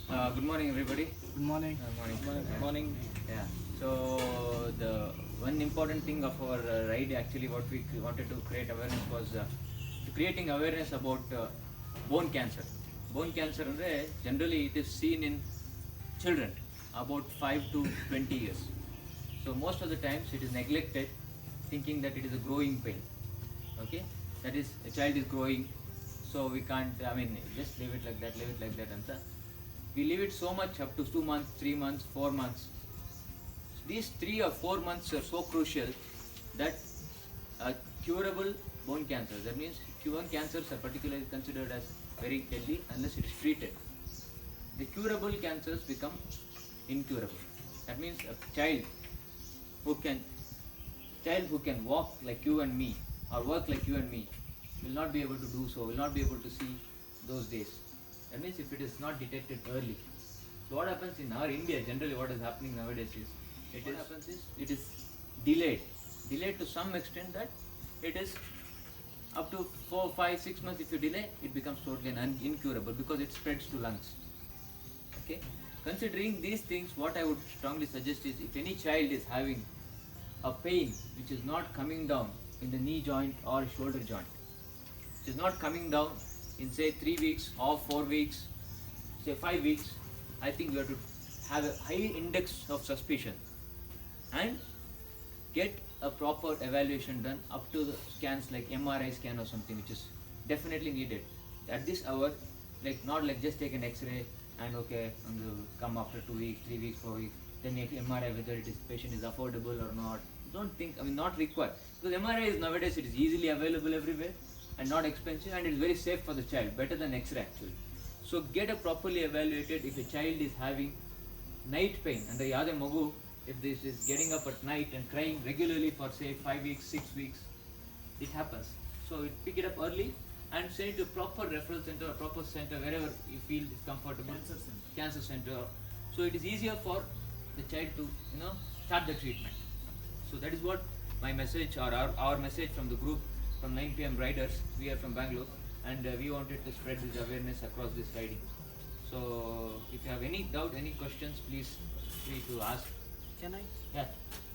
Good morning, everybody. Good morning. Morning. Good morning. Yeah. So the one important thing of our ride, actually, what we wanted to create awareness was creating awareness about bone cancer. Bone cancer, generally, it is seen in children about 5 to 20 years. So most of the times, it is neglected, thinking that it is a growing pain. Okay, that is a child is growing, so we can't. I mean, just leave it like that, leave it like that, and we leave it so much up to 2 months, 3 months, 4 months. These 3 or 4 months are so crucial that curable bone cancer. That means bone cancers are particularly considered as very deadly unless it is treated. The curable cancers become incurable. That means a who can child who can walk like you and me or work like you and me will not be able to do so, will not be able to see those days. That means if it is not detected early. So what happens in our India, generally what is happening nowadays is, it is delayed. Delayed to some extent that it is up to 4, 5, 6 months. If you delay, it becomes totally incurable because it spreads to lungs. Okay. Considering these things, what I would strongly suggest is, if any child is having a pain which is not coming down in the knee joint or shoulder joint, which is not coming down in say 3 weeks or 4 weeks, say 5 weeks, I think you have to have a high index of suspicion and get a proper evaluation done up to the scans like MRI scan or something, which is definitely needed at this hour. Like not like just take an X-ray and okay, and come after 2 weeks, 3 weeks, 4 weeks, then make MRI whether it is patient is affordable or not. Don't think, I mean, not required, because MRI is nowadays, it is easily available everywhere and not expensive, and it is very safe for the child, better than X-ray actually. So get a properly evaluated. If a child is having night pain and the other magu, if this is getting up at night and crying regularly for say 5 weeks, 6 weeks, it happens. So pick it up early and send it to a proper referral center, a proper center wherever you feel is comfortable. Cancer center. So it is easier for the child to start the treatment. So that is what my message, or our message from the group, from 9 p.m. riders. We are from Bangalore, and we wanted to spread this awareness across this riding. So if you have any doubt, any questions, please free to ask. Can I? Yeah.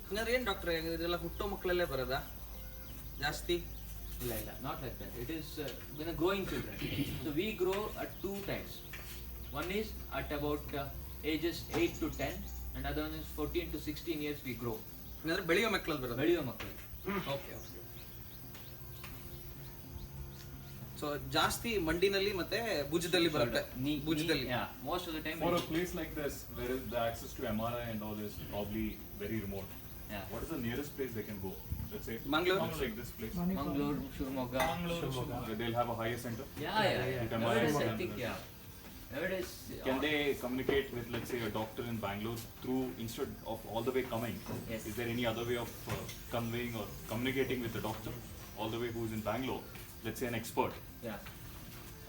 ಹಂಗಾದ್ರೆ ಏನು ಡಾಕ್ಟ್ರೆ, ಇದೆಲ್ಲ ಹುಟ್ಟೋ ಮಕ್ಕಳಲ್ಲೇ ಬರೋದಾ ಜಾಸ್ತಿ? ಇಲ್ಲ, not like that. It is when a growing children. So we grow at 2 times. One is at about ages 8 to 10, and other one is 14 to 16 years we grow. ಹಂಗಾದ್ರೆ ಬೆಳೆಯೋ ಮಕ್ಕಳಲ್ಲಿ ಬರೋದು? ಬೆಳೆಯೋ ಮಕ್ಕಳು. ಓಕೆ. ಸೊ ಜಾಸ್ತಿ ಮಂಡಿನಲ್ಲಿ ಮತ್ತೆ ಭುಜದಲ್ಲಿ ಬರುತ್ತೆ. ಭುಜದಲ್ಲಿ. Yeah, most of the time. For a place like this, where the access to MRI and all is probably very remote. Yeah. What is the nearest place they can go? Let's say Mangalore. like this place. Mangalore, Shivamogga. They'll have a higher center. Yeah. With MRI Nowadays, I and think, this. yeah. Nowadays, Can they communicate with, let's say, a doctor in Bangalore through, instead of all the way coming? Yes. Is there any other way of conveying or communicating with the doctor all the way who's in Bangalore? Let's say an expert. Yeah.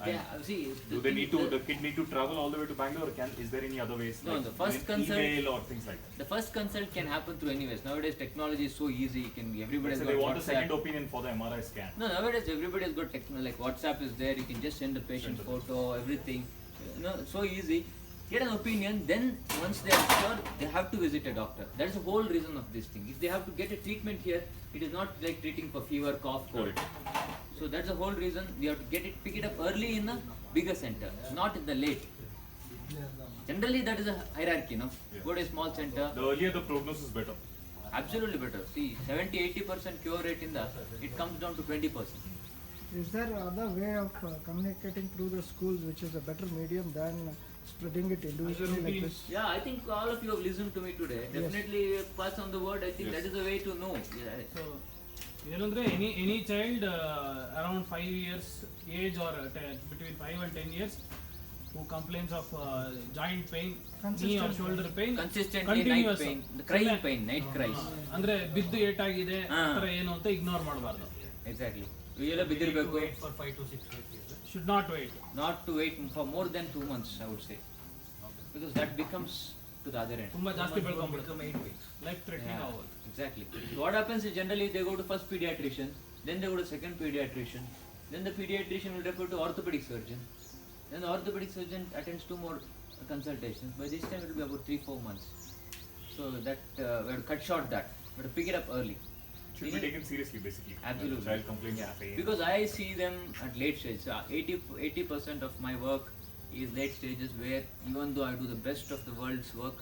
And Yeah. See, do they need to? The kid need to travel all the way to Bangalore? Is there any other ways? No, like the first consult- email or things like that. The first consult can happen through anyways. Nowadays, technology is so easy. It can be everybody. So they want a second opinion for the MRI scan. No, nowadays everybody has got technology. Like WhatsApp is there. You can just send the patient photo, everything. So easy. Get an opinion. Then once they are sure, they have to visit a doctor. That is the whole reason of this thing. If they have to get a treatment here, it is not like treating for fever, cough, cold. So that's the whole reason. We have to pick it up early in a bigger center, not in the late. Generally, that is a hierarchy, no? Yeah. Go to a small center. The earlier the prognosis, better. Absolutely better. See, 70-80% cure rate it comes down to 20%. Is there other way of communicating through the schools, which is a better medium than spreading it individually like this? Yeah, I think all of you have listened to me today. Definitely pass on the word. I think that is the way to know. Yeah. So, ಏನಂದ್ರೆ any child around 5 years age are between 5 and 10 years who complains of joint pain, knee or shoulder pain, Consistently night pain, the crying pain, night cries. ಅಂದ್ರೆ ಬಿದ್ದು ಏಟಾಗಿದೆ ಆತರ ಏನು ಅಂತ ignore ಮಾಡಬಾರ್ದು. Exactly. ಇವೆಲ್ಲ ಬಿದ್ದಿರಬೇಕು. for 5 to 6 years. Should not wait. Not to wait for more than 2 months, I would say, because that becomes to the other end. ತುಂಬಾ ಜಾಸ್ತಿ ಬೆಳ್ಕೊಂಡ್ಬಿಡುತ್ತೆ. Become 8 weeks. Life threatening ಆಗೋದು. Exactly. So what happens is, generally they go to first pediatrician, then they go to second pediatrician, then the pediatrician will refer to orthopedic surgeon, then the orthopedic surgeon attends to more consultations. By this time it will be about 3-4 months. So that we have to cut short that. We have to pick it up early. Should be taken seriously, basically. Absolutely. Child complaints of pain. Because I see them at late stage. So 80% of my work is late stages, where even though I do the best of the world's work,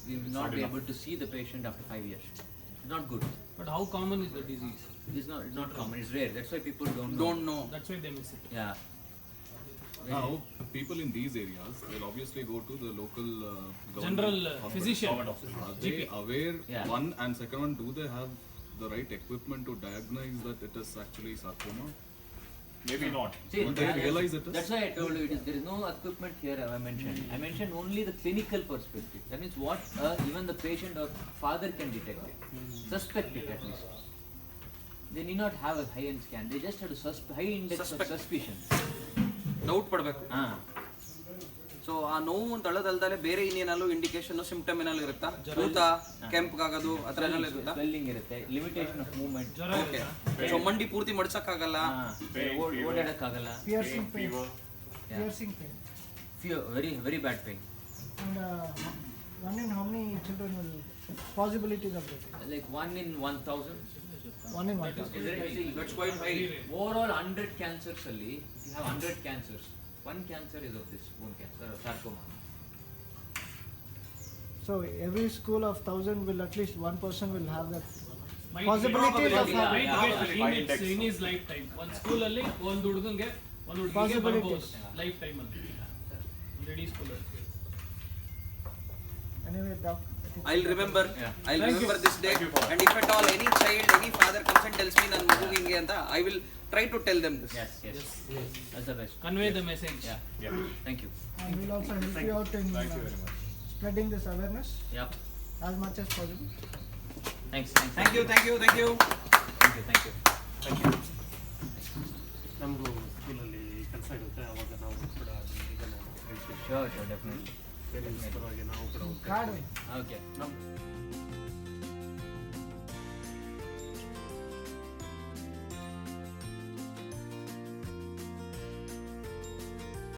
we will not not be enough. able to see the patient after 5 years. It's not good. But how common is the disease? It's not common. It's rare. That's why people don't know. Don't know. That's why they miss it. Yeah. Now, people in these areas will obviously go to the local government General hospital. physician. Government hospital. Are they aware, Yeah. one, and second one, do they have the right equipment to diagnose that it is actually sarcoma? Maybe not. See, Don't they realize it is? that's why I told you there is no equipment here. I mentioned. I mentioned only the clinical perspective. That means what even the patient or father can detect it, suspect it at least. They need not have a high-end scan. They just have a high index Suspect. of suspicion. Doubt ಪಡಬೇಕು. Ah, so ಆ ನೋವು ತಳದಲ್ದಲೆ ಬೇರೆ ಇನ್ನೇನಲ್ಲೂ indication symptom ಏನಾದ್ರು ಇರುತ್ತಾ? ಊತ, ಕೆಂಪಗಾಗೋದು ಆ ಥರ ಏನಾದ್ರು ಇರುತ್ತಾ? swelling ಇರುತ್ತೆ, limitation of movement. ಜ್ವರ ಓಕೆ. ಇರುತ್ತಾ? ಸೊ ಮಂಡಿ ಪೂರ್ತಿ ಮಡ್ಸಕ್ಕಾಗಲ್ಲ. Pain, fever. ಓಡಾಡಕ್ಕಾಗಲ್ಲ. Piercing pain. Fever. Yeah. Piercing pain. Fear, very bad pain. And one in how many children will possibilities of getting? Like 1 in 1,000. 1 in 1,000. Is it? See, That's quite high. overall 100 cancers ಅಲ್ಲಿ, if you have 100 cancers, one cancer is of this bone cancer or sarcoma. So every school of 1,000 will at least one person will have that Might possibilities get- of yeah, might yeah, get yeah. in its- in his lifetime. ಒಂದು ಸ್ಕೂಲಲ್ಲಿ ಒಂದು ಹುಡುಗಂಗೆ ಒಂದು ಹುಡುಗಿಗೆ Possibilities. ಬರ್ಬೋದು life time ಅಲ್ಲಿ ಒಂದು ಇಡೀ ಸ್ಕೂಲಲ್ಲಿ. anyway doc. I think I'll remember. Yeah. I'll Thank remember you. this day. Thank you for And if at all any child, any father comes and tells me ನನ್ನ ಮಗು ಹಿಂಗೆ ಅಂತ, I will try to tell them this. Yes. That's the best. Convey the message. Yeah. Yeah. Thank you. and we'll also help you out in Thank you very much. spreading this awareness Yep. as much as possible. Thanks. Thank you, thank you, thank you. Thank you. ನಮಗೂ ಸ್ಕೂಲಲ್ಲಿ ಕೆಲಸ ಇರುತ್ತೆ ಅವಾಗ ನಾವು ಕೂಡ ಈಗ ನಾನು ಹೇಳ್ತೀನಿ Sure, definitely. ಪೇರೆಂಟ್ಸ್ ಪರವಾಗಿ ನಾವು ಕೂಡ Card. Okay. ನಮ್ಮ